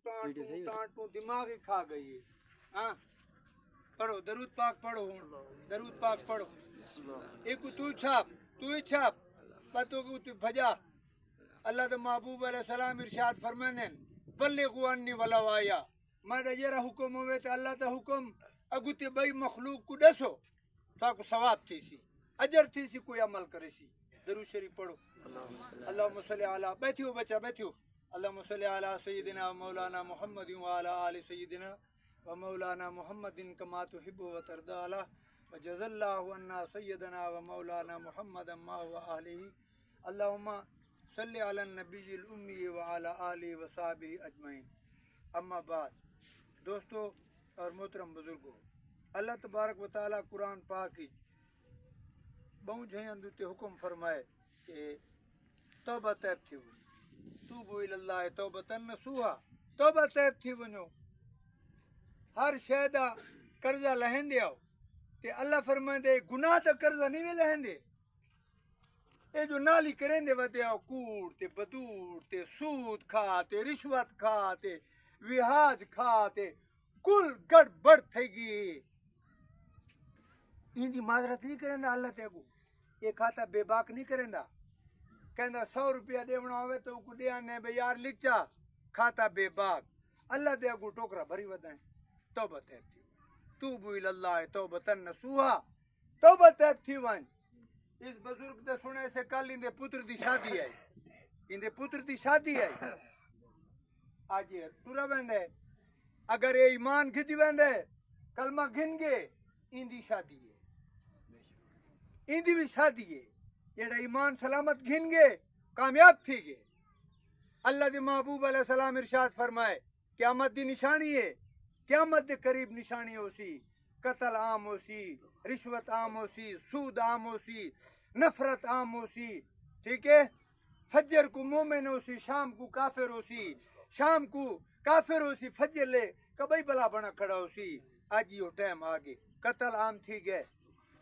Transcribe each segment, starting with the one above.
ٹانٹوں دماغ ہی کھا گئی ہے. ہاں پڑھو درود پاک پڑھو درود پاک پڑھو. ایک تو ہی چھاپ پتو کو تو بھجا. اللہ دا محبوب علیہ السلام ارشاد فرمانے بلغوا انی ولو آیا. میں یہ حکم ہوئے تو اللہ دا حکم اگو تے بھائی مخلوق کو دسو تاکو ثواب تھی سی اجر تھی سی کوئی عمل کرے سی. درود شریف پڑھو. اللہم صلی علی بیٹھیو بچہ بیٹھیو. اللہم صلی علی سیدنا و مولانا محمد و علی آل سیدنا و مولانا محمد کما تحب و ترضی وجزا اللہ عنا سیدنا و مولانا محمد ما و آلہ. اللہم صلی علی النبی الامی و علی آلہ و صحابہ اجمعین. اما بعد دوستو اور محترم بزرگوں، اللہ تبارک و تعالی قرآن پاک کی بہت جہیں اندوتے حکم فرمائے کہ توبہ طیب تھی ونو توبو اللہ توبتن نصوحا. توبہ طیب تھی ونو ہر شہدہ قرضہ لہن دے آؤ تے اللہ فرمائے دے گناہ تا قرضہ نہیں میں لہن دے. اے جو نالی کریں دے ودے آؤ کوڑ تے بدور تے سود کھا تے رشوت کھا تے وحاج کھا تے کل گڑ بڑ تھے گی. ان دی معذرت نہیں کریں دا اللہ تے کو. یہ کھاتا بے باک نہیں کریں دا. کہندہ 100 روپیہ دیونا ہوئے تو کو دے آنے بے یار لکھ چا کھاتا بے باک. اللہ دے کو ٹوکرا بھری ودائیں. توبہ تیب تھی توبو اللہ توبتن نصوحا. توبہ تیب تھی وائن. اس بزرگ دے سنے سے کل اندے پتر دی شادی ہے. اندے پتر دی شادی ہے. آج یہ تورا ویندے اگر یہ ایمان گھتی ویندے کلمہ گھن گے اندی شادی ہے. اندی بھی شادی ہے. یہ ایمان سلامت گھن گے کامیاب تھی گے. اللہ دی محبوب علیہ السلام ارشاد فرمائے قیامت دی نشانی ہے. قیامت دے قریب نشانی ہو سی قتل عام ہو سی رشوت عام ہو سی سود عام ہو سی نفرت عام ہو سی. ٹھیک ہے. فجر کو مومن ہو سی شام کو کافر ہو سی شام کو کافر ہو سی فجر لے کبھی بلا بنا کھڑا ہو سی. آج یہ ٹائم آگے قتل عام تھی گئے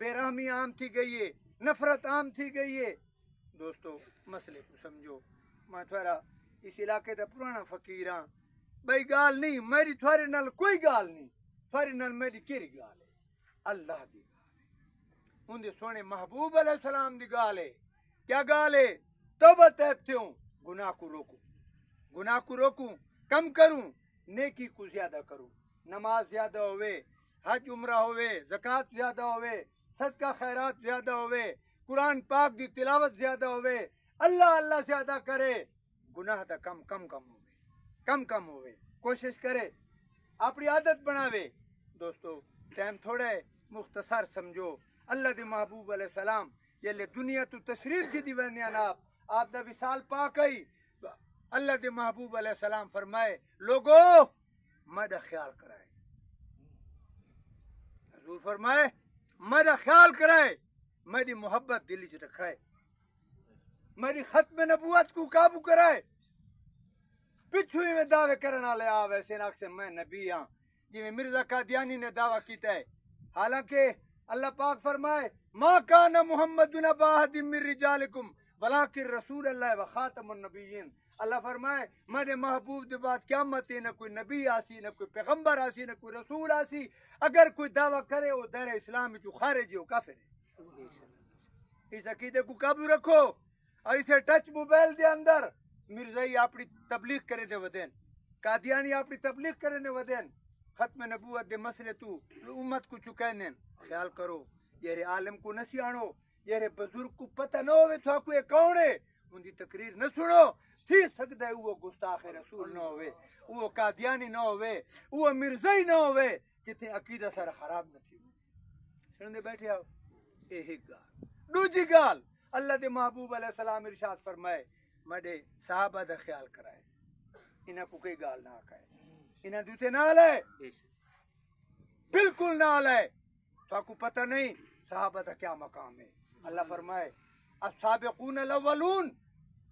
بے رحمی عام تھی گئی ہے نفرت عام تھی گئی ہے. دوستو مسئلے کو سمجھو. میں تھوڑا اس علاقے دا پرانا فقیر ہاں. بھائی گال نہیں میری تھوڑے نال کوئی گال نہیں. تھوڑے نال میری کیری گال ہے اللہ دی گال ہے. ان دے سونے محبوب علیہ السلام دی گال ہے. کیا گال ہے؟ توبہ طیب تھیوں گناہ کو روکوں. گناہ کو روکوں کم کروں نیکی کو زیادہ کروں. نماز زیادہ ہوئے حج عمرہ ہوئے زکوٰۃ زیادہ ہوئے صدقہ خیرات زیادہ ہوئے قرآن پاک دی تلاوت زیادہ ہوئے اللہ اللہ زیادہ کرے. گناہ دا کم ہوئے کوشش کرے اپنی عادت بناوے. دوستو ٹائم تھوڑا ہے مختصر سمجھو. اللہ دی محبوب علیہ السلام یہ لے دنیا تو تشریف کی دی وینیان آپ دا وصال پاک ہی. اللہ دے محبوب علیہ السلام فرمائے لوگو میرا خیال کرائے. حضور فرمائے میرا خیال کرائے میری محبت دلی سے رکھائے میری ختم نبوت کو قابو کرائے. پچھوئی میں دعوے کرنا لے آوے سیناک سے میں نبی ہاں جی میں مرزا قادیانی نے دعویٰ کیتا ہے. حالانکہ اللہ پاک فرمائے ما کان محمد نبا احد من رجالکم ولکن رسول اللہ و خاتم النبیین. اللہ فرمائے میرے محبوب دے بعد قیامت نہ کوئی نبی آسی نہ کوئی پیغمبر آسی نہ کوئی رسول آسی. اگر کوئی دعویٰ کرے وہ دیر اسلام جو خارج ہو کافر ہے. اس عقیدے کو قابو رکھو اور اسے ٹچ موبائل دے اندر مرزائی اپنی تبلیغ کرے دے ودین قادیانی اپنی تبلیغ کرے دے ودین ختم نبوت دے مسئلے تو امت کو چکینن. خیال کرو یہ عالم کو نہ سیانو یہ بزرگ کو پتہ نہ ہوئے تو کوئی کون ہے ان دی تقریر نہ سنو. تھی سکتا ہے وہ گستاخ رسول نہ ہوئے وہ قادیانی نہ ہوئے وہ مرزائی نہ ہوئے کتنے عقیدہ سارا خراب نہ تھی. سننے بیٹھے آؤ. ایک گال دوجی گال اللہ دے محبوب علیہ السلام ارشاد فرمائے میرے صحابہ دا خیال کرائے انہاں کو کوئی گال نہ آکائے انہاں دوتے نہ آلائے بالکل نہ آلائے. تو آپ کو پتہ نہیں صحابہ دا کیا مقام ہے. اللہ فرمائے السابقون الاولون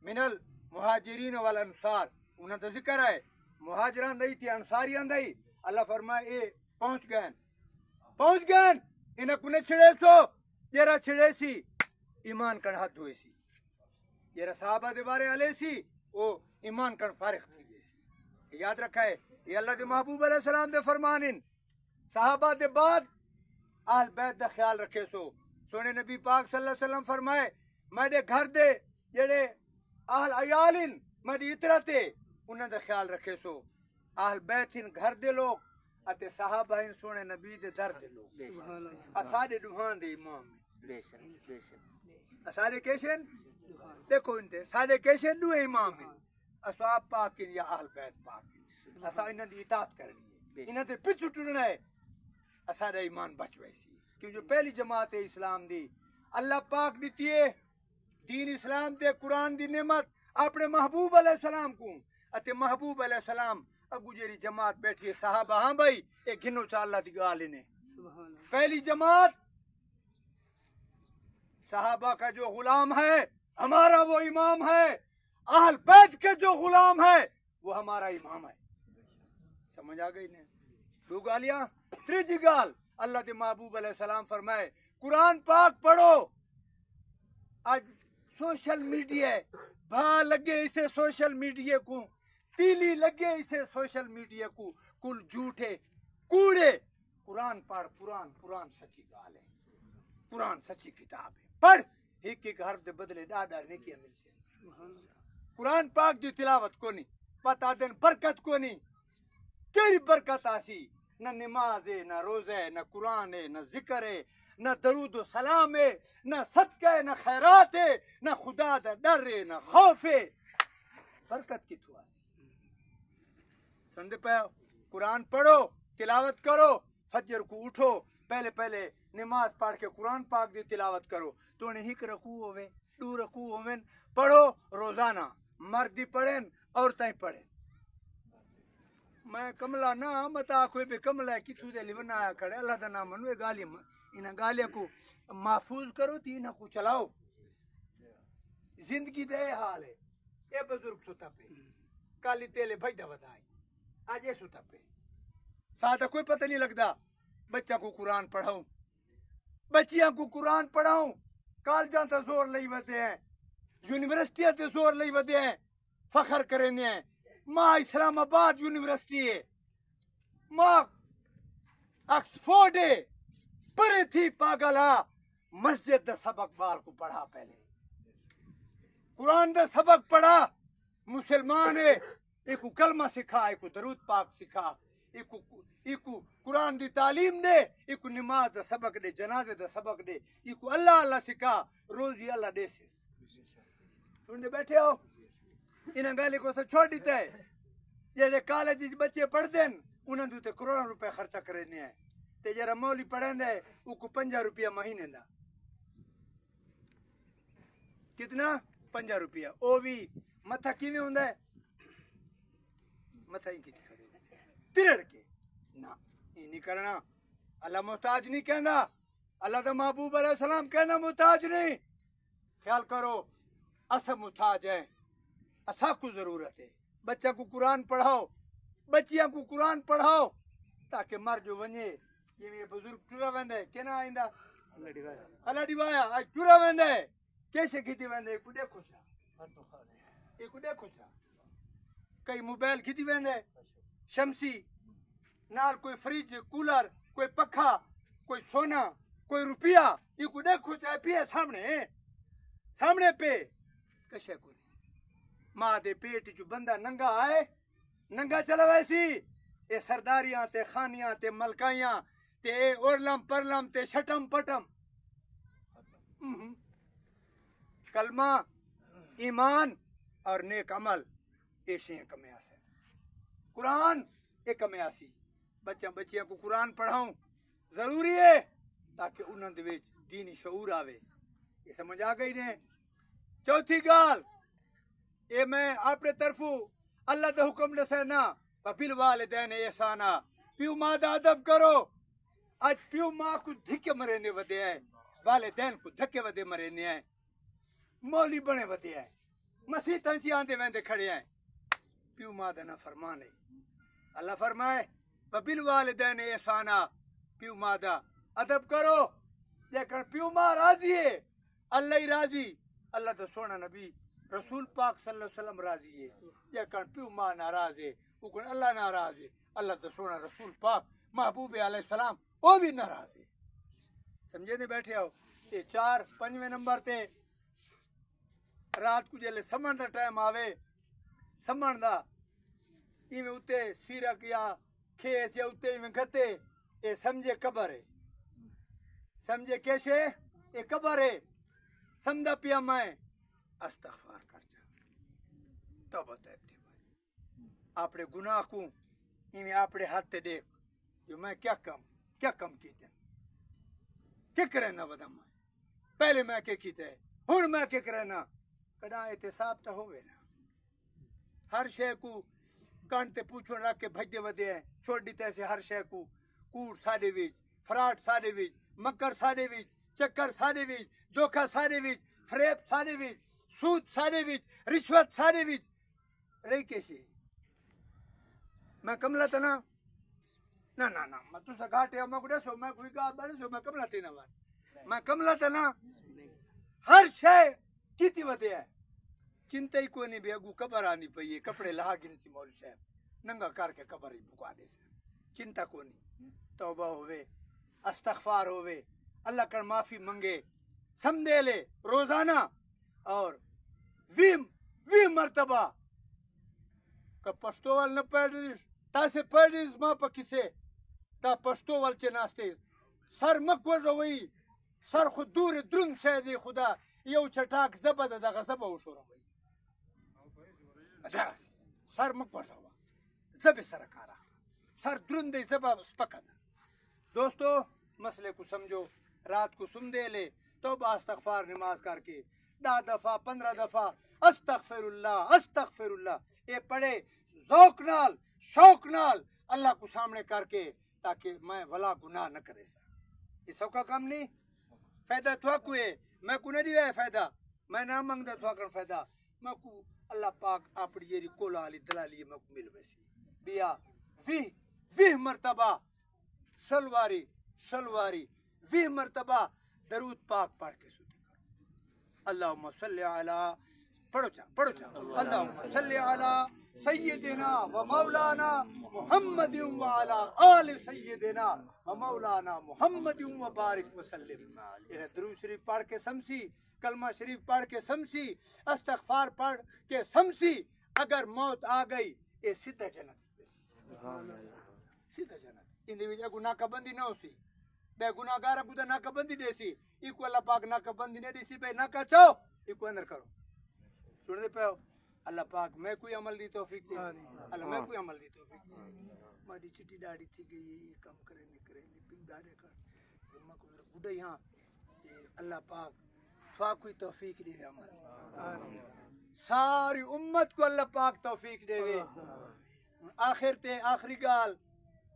من المہاجرین والانصار. انہاں دا ذکر ہے مہاجران دائی تھی انصاریان دائی. اللہ فرمائے اے پہنچ گئے انہاں کو نے چھڑے سو جیرا چھڑے سی ایمان کر حد ہوئے سی. جیرا صحابہ دے بارے علیہ سی وہ ایمان کر فارغ تھی گئے سی. یاد رکھا ہے یہ اللہ دے محبوب علیہ السلام دے فرمانن صحابہ دے بعد اہل بیت دا خیال رکھے سو سونے نبی پاک صلی اللہ علیہ وسلم فرمائے میں دے گھر دے جڑے اہل عیالن میں دی اطرتے انہاں دا خیال رکھے سو اہل بیت ان گھر دے لوگ اتے صحابہ ان سونے نبی دے در دے لوگ اساڈے دوہان دے امام بے شک بے شک اساڈے کیشن دیکھو انتے ساڈے کیشن دو امام ہیں اصحاب پاک یا اہل بیت پاک اسا انہاں دی اطاعت کرنی ہے انہاں دے پیچھے ٹرنا ہے اساڈا ایمان بچ ویسی کہ جو پہلی جماعت ہے اسلام دی اللہ پاک دیتی ہے دین اسلام تے قرآن دی نعمت اپنے محبوب علیہ السلام کو اتے محبوب علیہ السلام اگو جیری جماعت بیٹھی ہے صحابہ ہاں بھائی ایک گھنو چا اللہ دی گال نے پہلی جماعت صحابہ کا جو غلام ہے ہمارا وہ امام ہے اہل بیت کے جو غلام ہے وہ ہمارا امام ہے سمجھ آ گئی نے دو گالیاں تریجی گال اللہ دے محبوب علیہ السلام فرمائے قرآن پاک پڑھو آج سوشل میڈیا بھا لگے اسے سوشل میڈیا کو تیلی لگے اسے سوشل میڈیا کو کل جھوٹے کوڑے قرآن پڑھ قرآن سچی گال ہے قرآن سچی کتاب ہے پڑھ ایک ایک حرف دے بدلے ڈاڈا نیکیاں مل سے قرآن پاک دی تلاوت کو نہیں پتا دن برکت کو نہیں کئی برکت آسی نہ نماز ہے نہ روزہ ہے نہ قرآن ہے نہ ذکر ہے نہ درود و سلام ہے نہ صدقہ ہے نہ خیرات ہے نہ خدا دا ڈر ہے نہ خوف ہے برکت کی تو آسی سمجھے پہ قرآن پڑھو تلاوت کرو فجر کو اٹھو پہلے نماز پڑھ کے قرآن پاک دی تلاوت کرو تو نے ہک رکوع ہوئے دو رکوع ہوئے پڑھو روزانہ مردی پڑھیں عورتیں پڑھیں میں کملا نہ متا کوئی بھی کملا ہے کتو دے لیے بنایا کھڑے اللہ دا نام منوے گالی انہاں گالیاں کو محفوظ کرو تی انہاں کو چلاؤ زندگی دے حال ہے اے بزرگ ستا پہ کالی تیلے بھجدہ ودائی آج یہ ستا پہ سادہ کوئی پتہ نہیں لگتا بچہ کو قرآن پڑھاؤں بچیاں کو قرآن پڑھاؤں کالجاں تے زور لئی ودے ہیں یونیورسٹیاں تے زور لئی ودے ہیں فخر کریں ہیں ماں اسلام آباد یونیورسٹی ہے ماں آکسفورڈ ہے پرے تھی پاگلا مسجد دا سبق بال کو پڑھا پہلے قرآن دا سبق پڑھا مسلمان ہے ایک کو کلمہ سکھا ایک کو درود پاک سکھا ایک کو قرآن دی تعلیم دے ایک کو نماز دا سبق دے جنازے دا سبق دے ایک کو اللہ سکھا روزی اللہ دے سے سننے بیٹھے ہو انہاں گالی کو چھوڑ دیتا ہے جیسے کالج بچے پڑھ دیں انہاں دوتے کروڑوں روپے خرچہ کرنے ہیں تے جرا مولی پڑھیں دے او کو 50 روپیہ مہینے دا کتنا 50 روپیہ او بھی متھا کیویں ہوندا ہے متھا ہی کتنے ترڑ کے نا یہ نہیں کرنا اللہ محتاج نہیں کہندا اللہ دا محبوب علیہ السلام کہنا محتاج نہیں خیال کرو اسا محتاج ہیں اسا کو ضرورت ہے بچہ کو قرآن پڑھاؤ بچیاں کو قرآن پڑھاؤ تاکہ مر جو ونجے یہ بزرگ ٹورا ویندے کہنا آئندہ اللہ ڈیوایا آج ٹورا ویندے کیسے کھیتی ویندے ایک دیکھو چا کئی موبائل کھیتی ویندے شمسی نال کوئی فریج کولر کوئی پکھا کوئی سونا کوئی روپیہ یہ کو دیکھو چاہے پیے سامنے پہ کشے کو نہیں ماں دے پیٹ جو بندہ ننگا آئے ننگا چلا ویسی اے سرداریاں تے خانیاں تے ملکائیاں تے اے اورلم پرلم تے شٹم پٹم کلمہ ایمان اور نیک عمل ایشیں کمیں آسے قرآن ایک کمیں آسی بچیاں کو قرآن پڑھاؤں ضروری ہے تاکہ انہوں دے وچ دینی شعور آوے یہ سمجھ آ گئی نے چوتھی گال اے میں اپنے طرفوں اللہ دا حکم دسینا وبالوالدین احسانا پیو ماں دا ادب کرو آج پیو ماں کو دھکے مرینے ودے ہیں والدین کو دھکے ودے مرینے ہیں مولی بنے ودے ہیں مسیح تنسی آندے ویندے کھڑے ہیں پیو ماں دا نہ فرمانے اللہ فرمائے وبالوالدین احسانا پیو ماں دا ادب کرو لیکن پیو ماں راضی ہے اللہ ہی راضی اللہ دا سونا نبی رسول پاک صلی اللہ علیہ وسلم راضی ہے لیکن پیو ماں ناراض ہے وہ اللہ ناراض ہے اللہ تو سونا رسول پاک محبوب علیہ السلام وہ بھی ناراض ہے سمجھے نہیں بیٹھے ہو یہ 4 5 نمبر تے رات کو جلے سمن دا ٹائم آوے سمن دا ایویں اتے سیرک یا کھیس یا اتے ایویں گھتے یہ سمجھے قبر ہے سمجھے کیسے یہ قبر ہے سمجھا پیا میں استغفار کر جا توبہ طیب تھی بھائی اپنے گناہ کو ایویں اپنے ہاتھ تے دیکھ جو میں کیا کم کیتے کیا کرے نہ ودا میں پہلے میں کیا کیتے ہن میں کیا کرے نہ کدا احتساب تو ہوئے نا ہر شے کو کان تے پوچھون رکھ کے بھجے ودے ہیں چھوڑ دیتے سے ہر شے کو کوڑ ساڈے وچ فراڈ ساڈے وچ مکر ساڈے وچ چکر ساڈے وچ دھوکا ساڈے وچ فریب ساڈے وچ سود ساڈے وچ رشوت ساڈے وچ رہی کیسے میں کملا تا نا میں تو گھاٹے میں کو دسو میں کوئی گا بنسو میں کملا تے نہ میں کملا تا نا ہر شے کیتی ودے ہے چنتا ہی کوئی نہیں بھی اگو قبر آنی پئی ہے کپڑے لہا گن سی مول صاحب ننگا کر کے قبر ہی بکوا دے سے چنتا کو نہیں توبہ ہوئے استغفار ہوئے اللہ کر معافی منگے سمدے لے روزانہ اور وی مرتبہ کا پشتوال نہ پیڑیس تا سے پیڑیس ماں پا کسے تا پشتوال چے ناستے سر مکور روئی سر خود دور درن سے دے خدا یو چٹاک زبا دا غزبا وشو روئی سر مکور روا زب سرکارا سر درن دے زبا سپکا دا دوستو مسئلے کو سمجھو رات کو سن دے لے توبہ استغفار نماز کر کے 10 دفعہ 15 دفعہ استغفر اللہ یہ پڑھے ذوق نال شوق نال اللہ کو سامنے کر کے تاکہ میں ولا گناہ نہ کرے سا یہ سو کا کام نہیں فائدہ تو کو ہے میں کو نہیں دیا فائدہ میں نہ منگدا تو کر فائدہ میں کو اللہ پاک اپنی یہ کولا علی دلالی میں کو مل ویسی بیا وی مرتبہ شلواری 20 مرتبہ درود پاک پڑھ کے سوتے کرو اللہم صلی علی پڑھو چا اللہم صلی علی سیدنا و مولانا محمد و علی آل سیدنا و مولانا محمد و بارک وسلم یہ درود شریف پڑھ کے سمسی کلمہ شریف پڑھ کے سمسی استغفار پڑھ کے سمسی اگر موت آ گئی یہ سیدھا جنت سیدھا جنت ان وچ گناہ کا بندی نہ ہوسی بے گناہگار کو ناکہ بندی دے سی ایکو اللہ پاک ناکہ بندی نہیں دی سی بے ناکہ چاہو ایکو اندر کرو سن دے پہ ہو اللہ پاک میں کوئی عمل دی توفیق دے اللہ میں کوئی عمل دی توفیق دے مادی چٹی ڈاڑی تھی گئی یہ کم کریں دی پنگ دارے کر تو کو میرا بڑھا یہاں اللہ پاک فا کوئی توفیق دے عمل ساری امت کو اللہ پاک توفیق دے آخر تے آخری گال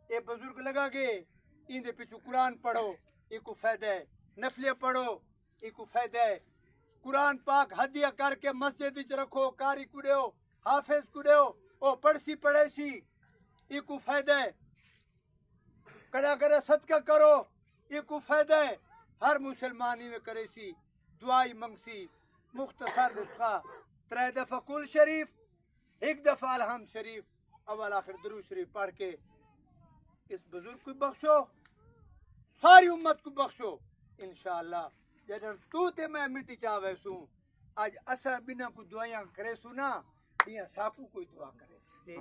اے بزرگ لگا گے ان دے پیچھو قرآن پڑھو ایکو فائدہ ہے نفلیہ پڑھو ایکو فائدہ ہے قرآن پاک ہدیہ کر کے مسجد وچ رکھو کاری کو دیو حافظ کو دیو او پڑھسی پڑھے سی ایکو فائدہ ہے کدا کرے صدقہ کرو ایکو فائدہ ہے ہر مسلمانی میں کرے سی دعائی منگسی مختصر نسخہ 3 دفعہ کل شریف 1 دفعہ الحمد شریف اول آخر درود شریف پڑھ کے اس بزرگ کو بخشو ساری امت کو بخشو انشاءاللہ جدن تو تے میں مٹی چاہوے سوں آج اسا بنا کو دعائیاں کرے سوں نا دیاں ساکو کوئی دعا کرے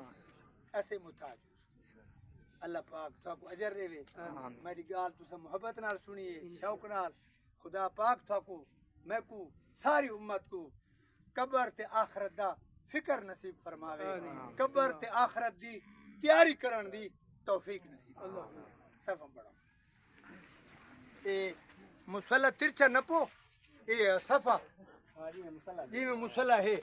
ایسے محتاج اللہ پاک تو کو اجر رہے میری گال تو محبت نال سنیے شوق نال خدا پاک تو کو میں کو ساری امت کو قبر تے آخرت دا فکر نصیب فرماوے قبر تے آخرت دی تیاری کرن دی توفیق نصیب صفم بڑا اے مصلح ترچا نپو اے صفا جی میں مصلح ہے